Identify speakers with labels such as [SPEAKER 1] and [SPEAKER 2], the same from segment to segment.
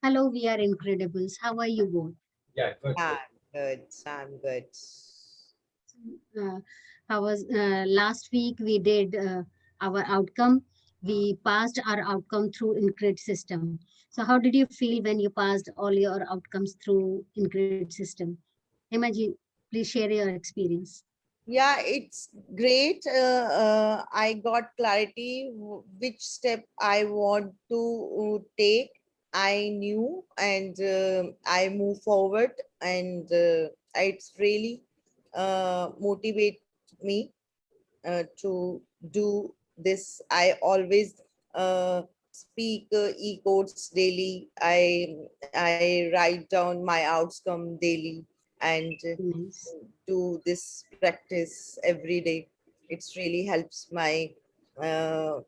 [SPEAKER 1] Hello, we are Incredibles. How are you both?
[SPEAKER 2] Yeah, good,
[SPEAKER 3] Yeah,
[SPEAKER 2] good.
[SPEAKER 3] good. I'm good.
[SPEAKER 1] Uh, how was last week? We did our outcome. We passed our outcome through Incred system. So, how did you feel when you passed all your outcomes through Incred system? Imagine, please share your experience.
[SPEAKER 3] Yeah, it's great. I got clarity which step I want to take. I knew, and I move forward, and it's really motivate me to do this. I always speak e-codes daily. I write down my outcome daily, and
[SPEAKER 1] Nice.
[SPEAKER 3] do this practice every day. It's really helps my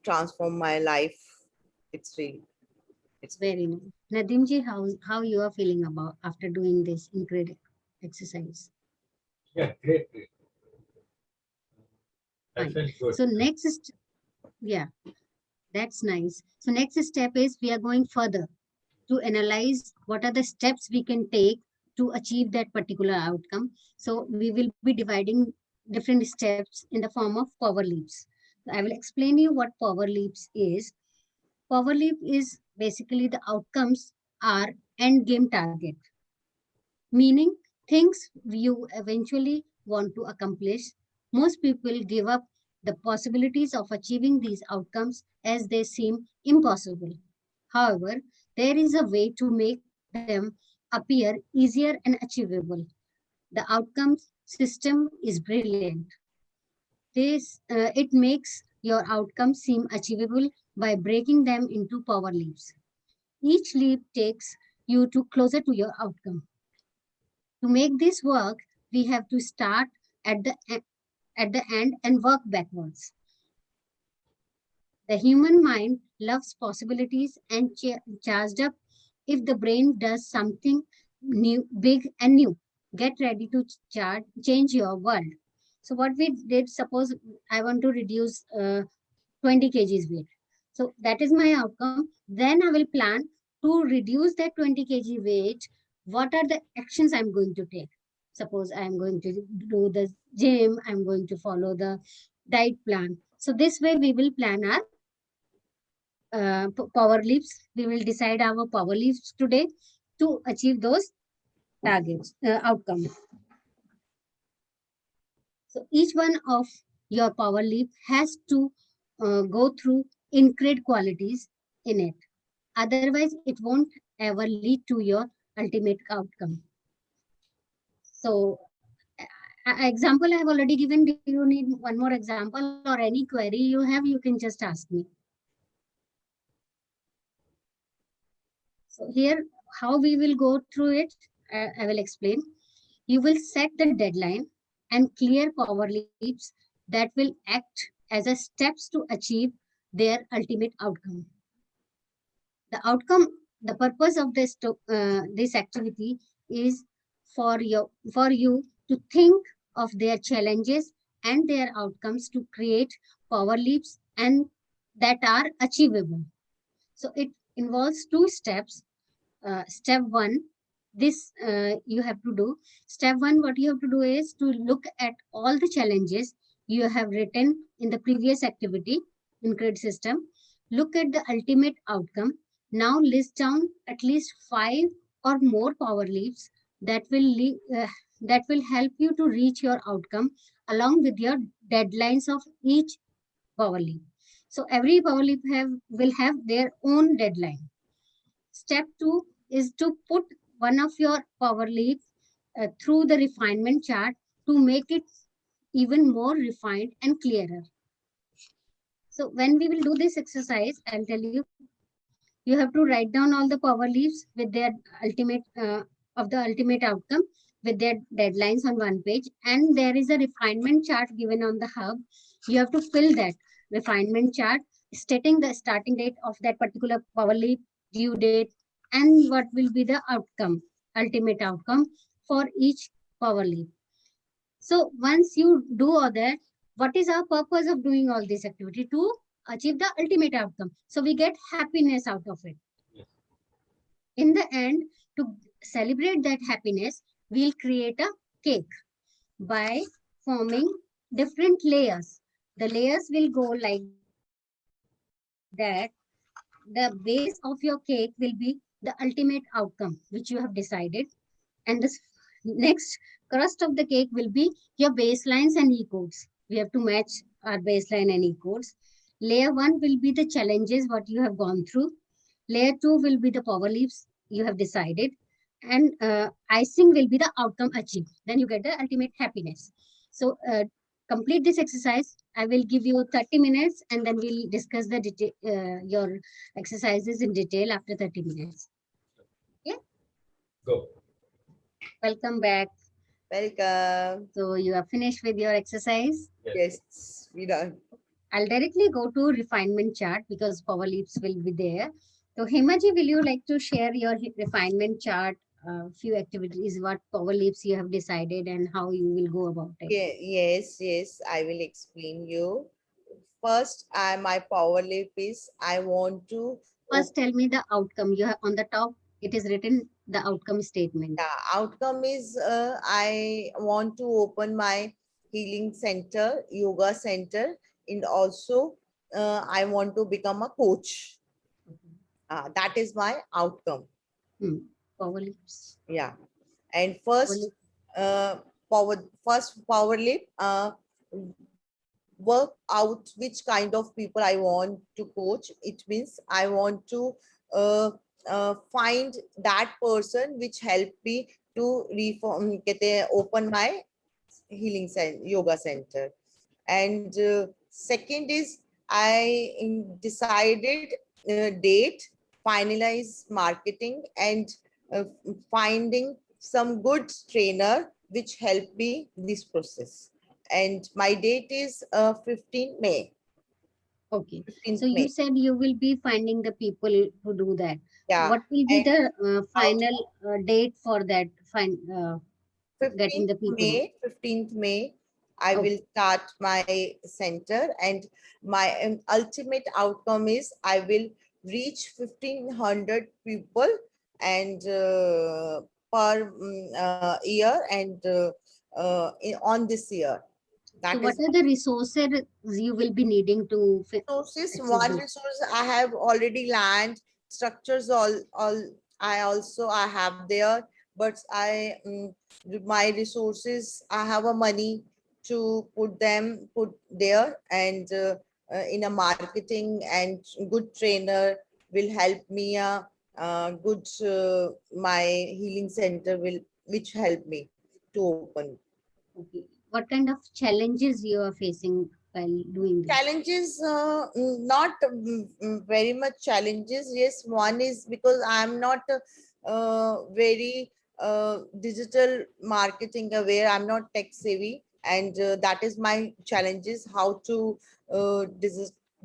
[SPEAKER 3] transform my life. It's really it's good.
[SPEAKER 1] Very nice. Nadimji, how you are feeling about after doing this Incred exercise?
[SPEAKER 2] Yeah, great, great. I
[SPEAKER 1] Fine.
[SPEAKER 2] felt good.
[SPEAKER 1] So next, yeah, that's nice. So next step is we are going further to analyze what are the steps we can take to achieve that particular outcome. So we will be dividing different steps in the form of power leaps. So I will explain you what power leaps is. Power leap is basically the outcomes are end game target, meaning things you eventually want to accomplish. Most people give up the possibilities of achieving these outcomes as they seem impossible. However, there is a way to make them appear easier and achievable. The outcomes system is brilliant. It makes your outcomes seem achievable by breaking them into power leaps. Each leap takes you to closer to your outcome. To make this work, we have to start at at the end and work backwards. The human mind loves possibilities and charged up if the brain does something new, big and new. Get ready to change your world. So what we did, suppose I want to reduce 20 kgs weight. So that is my outcome. Then I will plan to reduce that 20 kg weight. What are the actions I'm going to take? Suppose I'm going to do the gym, I'm going to follow the diet plan. So this way we will plan our power leaps. We will decide our power leaps today to achieve those targets, outcomes. So each one of your power leap has to go through increed qualities in it. Otherwise, it won't ever lead to your ultimate outcome. So, example I have already given. Do you need one more example or any query you have? You can just ask me. So here, how we will go through it, I will explain. You will set the deadline and clear power leaps that will act as a steps to achieve their ultimate outcome. The outcome, the purpose of this activity is for you to think of their challenges and their outcomes to create power leaps and that are achievable. So it involves two steps. Step one, this you have to do. Step one, what you have to do is to look at all the challenges you have written in the previous activity in grid system. Look at the ultimate outcome. Now list down at least five or more power leaps that will help you to reach your outcome along with your deadlines of each power leap. So every power leap will have their own deadline. Step two is to put one of your power leads through the refinement chart to make it even more refined and clearer. So when we will do this exercise, I'll tell you have to write down all the power leaves with their ultimate of the ultimate outcome with their deadlines on one page, and there is a refinement chart given on the hub. You have to fill that refinement chart stating the starting date of that particular power leaf, due date, and what will be the outcome, ultimate outcome for each power leaf. So once you do all that, what is our purpose of doing all this activity? To achieve the ultimate outcome. So we get happiness out of it.
[SPEAKER 2] Yes.
[SPEAKER 1] In the end, to celebrate that happiness, we'll create a cake by forming different layers. The layers will go like that. The base of your cake will be the ultimate outcome which you have decided, and the next crust of the cake will be your baselines and e-codes. We have to match our baseline and e-codes. Layer 1 will be the challenges what you have gone through. Layer 2 will be the power leaves you have decided, and icing will be the outcome achieved. Then you get the ultimate happiness. So complete this exercise. I will give you 30 minutes, and then we'll discuss the your exercises in detail after 30 minutes.
[SPEAKER 2] Go.
[SPEAKER 1] Welcome back.
[SPEAKER 3] Welcome.
[SPEAKER 1] So you are finished with your exercise.
[SPEAKER 3] Yes, we done.
[SPEAKER 1] I'll directly go to refinement chart because power leaps will be there. So Himaji, will you like to share your refinement chart, few activities, what power leaps you have decided and how you will go about it?
[SPEAKER 3] Yeah, yes, I will explain you. First, my power leap is I want to
[SPEAKER 1] First, tell me the outcome. You have on the top, it is written the outcome statement.
[SPEAKER 3] outcome is I want to open my healing center, yoga center, and also I want to become a coach. That is my outcome.
[SPEAKER 1] Power leaps.
[SPEAKER 3] Yeah, and
[SPEAKER 1] Power
[SPEAKER 3] first
[SPEAKER 1] leaps.
[SPEAKER 3] power leap work out which kind of people I want to coach. It means I want to find that person which help me to reform, open my healing center, yoga center. And second is I decided date, finalize marketing, and finding some good trainer which help me this process. And my date is 15 May.
[SPEAKER 1] Okay.
[SPEAKER 3] 15th
[SPEAKER 1] So you
[SPEAKER 3] May.
[SPEAKER 1] said you will be finding the people who do that.
[SPEAKER 3] Yeah.
[SPEAKER 1] What will be
[SPEAKER 3] And
[SPEAKER 1] the final date for that? Getting
[SPEAKER 3] 15th
[SPEAKER 1] the people.
[SPEAKER 3] May, 15th May, I
[SPEAKER 1] Okay.
[SPEAKER 3] will start my center, and my ultimate outcome is I will reach 1500 people and per year, and on this year.
[SPEAKER 1] So
[SPEAKER 3] That
[SPEAKER 1] what
[SPEAKER 3] is
[SPEAKER 1] are the resources you will be needing to
[SPEAKER 3] resources.
[SPEAKER 1] achieve
[SPEAKER 3] One
[SPEAKER 1] this?
[SPEAKER 3] resource I have already land structures, all I have there, but my resources, I have a money to put there, and in a marketing, and good trainer will help me good my healing center will which help me to open.
[SPEAKER 1] Okay. What kind of challenges you are facing while doing this?
[SPEAKER 3] Challenges, not very much challenges. Yes, one is because I'm not very digital marketing aware. I'm not tech savvy, and that is my challenges, how to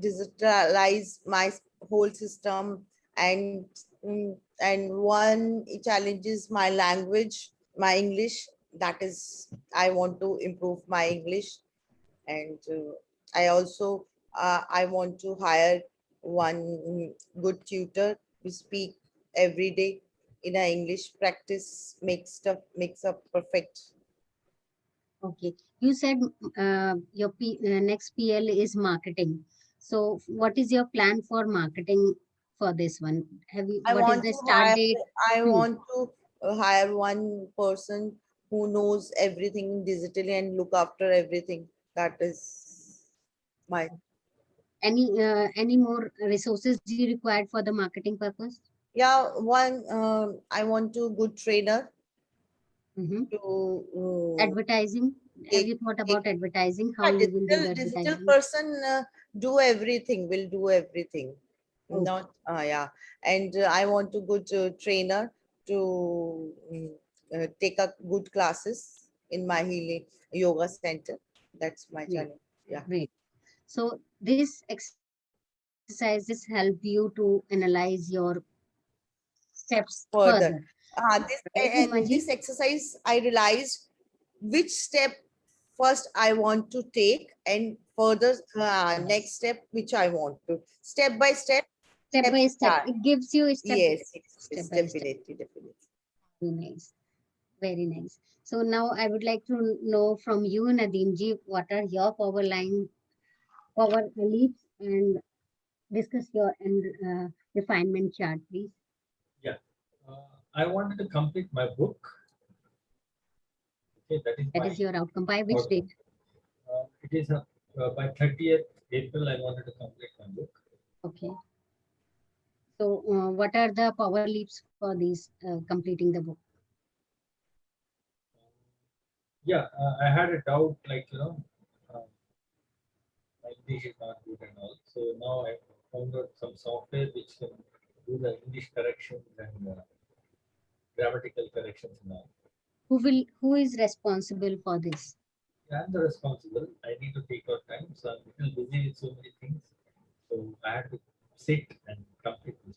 [SPEAKER 3] digitalize my whole system. And and one challenge is my language, my English. That is, I want to improve my English. And I also I want to hire one good tutor to speak every day in a English. Practice makes up perfect.
[SPEAKER 1] Okay. You said your next PL is marketing. So what is your plan for marketing for this one? Have you,
[SPEAKER 3] I
[SPEAKER 1] what is
[SPEAKER 3] want
[SPEAKER 1] the
[SPEAKER 3] to
[SPEAKER 1] start
[SPEAKER 3] hire
[SPEAKER 1] date?
[SPEAKER 3] I want to hire one person who knows everything digitally and look after everything. That is my,
[SPEAKER 1] Any more resources do you require for the marketing purpose?
[SPEAKER 3] yeah, one I want to good trainer
[SPEAKER 1] Mm-hmm.
[SPEAKER 3] to
[SPEAKER 1] Advertising. Have
[SPEAKER 3] take
[SPEAKER 1] you thought
[SPEAKER 3] take
[SPEAKER 1] about advertising? How
[SPEAKER 3] yeah,
[SPEAKER 1] you will do the
[SPEAKER 3] digital
[SPEAKER 1] advertising?
[SPEAKER 3] person do everything, will do everything.
[SPEAKER 1] Okay.
[SPEAKER 3] Not yeah. And I want a good trainer to take a good classes in my healing yoga center. That's my
[SPEAKER 1] Great.
[SPEAKER 3] challenge. Yeah.
[SPEAKER 1] Great. So this exercises help you to analyze your steps
[SPEAKER 3] Further,
[SPEAKER 1] further.
[SPEAKER 3] this
[SPEAKER 1] Right,
[SPEAKER 3] and
[SPEAKER 1] Himaji?
[SPEAKER 3] this exercise, I realized which step first I want to take, and further next step which I want to, step by step
[SPEAKER 1] Step by step.
[SPEAKER 3] start.
[SPEAKER 1] It gives you a step
[SPEAKER 3] Yes, it's
[SPEAKER 1] by step.
[SPEAKER 3] definitely.
[SPEAKER 1] Very nice. Very nice. So now I would like to know from you, Nadeem ji, what are your power leaps, and discuss your refinement chart, please.
[SPEAKER 2] Yeah. I wanted to complete my book. Okay, that is
[SPEAKER 1] That
[SPEAKER 2] my
[SPEAKER 1] is your outcome. By which
[SPEAKER 2] outcome.
[SPEAKER 1] date?
[SPEAKER 2] It is by 30th April. I wanted to complete my book.
[SPEAKER 1] Okay. So what are the power leaps for these completing the book?
[SPEAKER 2] Yeah, I had a doubt, like my English is not good and all. So now I found out some software which can do the English corrections and grammatical corrections and all.
[SPEAKER 1] Who is responsible for this?
[SPEAKER 2] Yeah, I'm the responsible. I need to take out time, so I'm a little busy with so many things. So I had to sit and complete this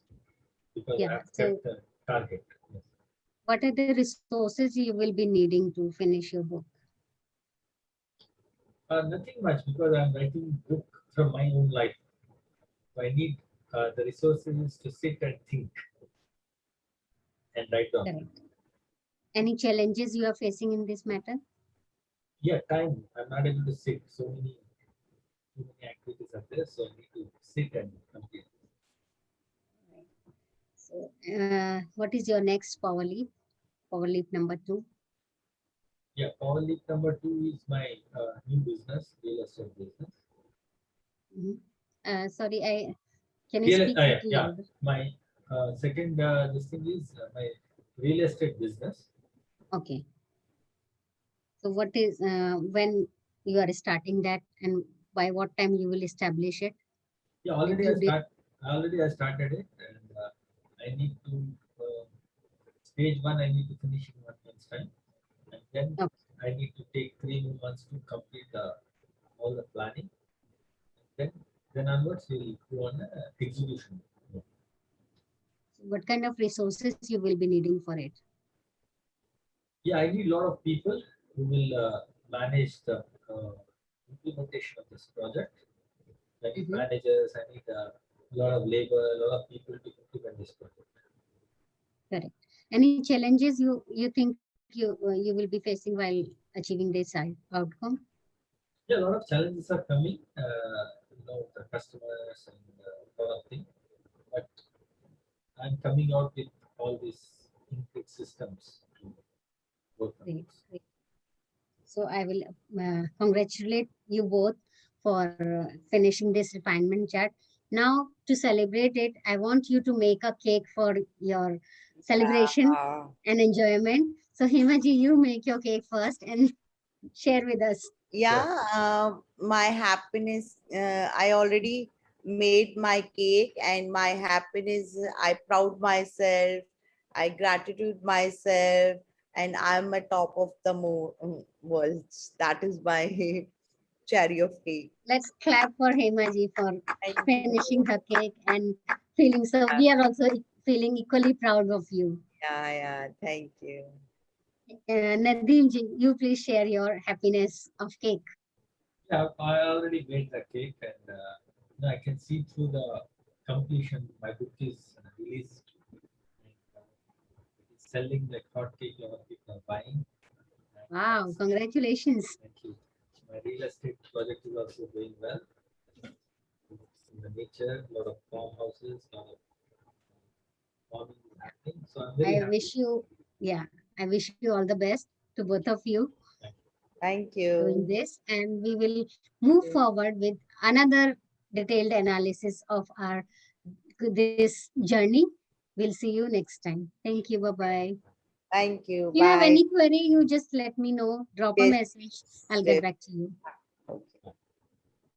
[SPEAKER 2] because I
[SPEAKER 1] Yeah.
[SPEAKER 2] have
[SPEAKER 1] So
[SPEAKER 2] kept the target. Yes.
[SPEAKER 1] what are the resources you will be needing to finish your book?
[SPEAKER 2] Nothing much because I'm writing book from my own life. So I need the resources to sit and think and write down.
[SPEAKER 1] Correct. Any challenges you are facing in this matter?
[SPEAKER 2] Yeah, time. I'm not able to sit. Too many activities are there, so I need to sit and complete.
[SPEAKER 1] So what is your next power leap? Power leap number 2.
[SPEAKER 2] Yeah, power leap number 2 is my new business, real estate business.
[SPEAKER 1] Mhm. Sorry, can you
[SPEAKER 2] Real,
[SPEAKER 1] speak
[SPEAKER 2] yeah,
[SPEAKER 1] little
[SPEAKER 2] yeah.
[SPEAKER 1] louder?
[SPEAKER 2] My second this thing is my real estate business.
[SPEAKER 1] Okay. So what is when you are starting that, and by what time you will establish it?
[SPEAKER 2] Yeah,
[SPEAKER 1] With your
[SPEAKER 2] already I started it, and I need to stage one. I need to finish in 1 month's time, and then
[SPEAKER 1] okay.
[SPEAKER 2] I need to take 3 more months to complete all the planning. Then onwards we'll go on execution.
[SPEAKER 1] What kind of resources you will be needing for it?
[SPEAKER 2] Yeah, I need a lot of people who will manage the implementation of this project. I need
[SPEAKER 1] Mhm.
[SPEAKER 2] managers. I need a lot of labor, a lot of people to implement this project.
[SPEAKER 1] Correct. Any challenges you think you will be facing while achieving this outcome?
[SPEAKER 2] Yeah, a lot of challenges are coming. The customers and a lot of things. But I'm coming out with all these input systems to work on
[SPEAKER 1] Great.
[SPEAKER 2] this.
[SPEAKER 1] Great. So I will congratulate you both for finishing this refinement chart. Now to celebrate it, I want you to make a cake for your celebration
[SPEAKER 3] Uh,
[SPEAKER 1] and enjoyment. So Himaji, you make your cake first and share with us.
[SPEAKER 2] Sure.
[SPEAKER 3] yeah, my happiness, I already made my cake, and my happiness, I proud myself, I gratitude myself, and I'm a top of the world. That is my cherry of cake.
[SPEAKER 1] Let's clap for Himaji for
[SPEAKER 3] Thank
[SPEAKER 1] finishing
[SPEAKER 3] you.
[SPEAKER 1] her cake and feeling so. We are also feeling equally proud of you.
[SPEAKER 3] Yeah, thank you.
[SPEAKER 1] Nadeem ji, you please share your happiness of cake.
[SPEAKER 2] Yeah, I already made the cake, and I can see through the completion. My book is released. And, it is selling like hotcake. A lot of people are buying. And,
[SPEAKER 1] Wow, congratulations.
[SPEAKER 2] thank you. My real estate project is also going well. It's in the nature, a lot of farmhouses, a lot of farming is happening. So I'm very
[SPEAKER 1] I
[SPEAKER 2] happy.
[SPEAKER 1] wish you, yeah, I wish you all the best to both of you
[SPEAKER 3] Thank
[SPEAKER 1] doing
[SPEAKER 3] you.
[SPEAKER 1] this. And we will move forward with another detailed analysis of our this journey. We'll see you next time. Thank you. Bye-bye.
[SPEAKER 3] Thank you.
[SPEAKER 1] If you have
[SPEAKER 3] Bye.
[SPEAKER 1] any query, you just let me know. Drop a
[SPEAKER 3] Yes,
[SPEAKER 1] message. I'll get
[SPEAKER 3] yes.
[SPEAKER 1] back to you.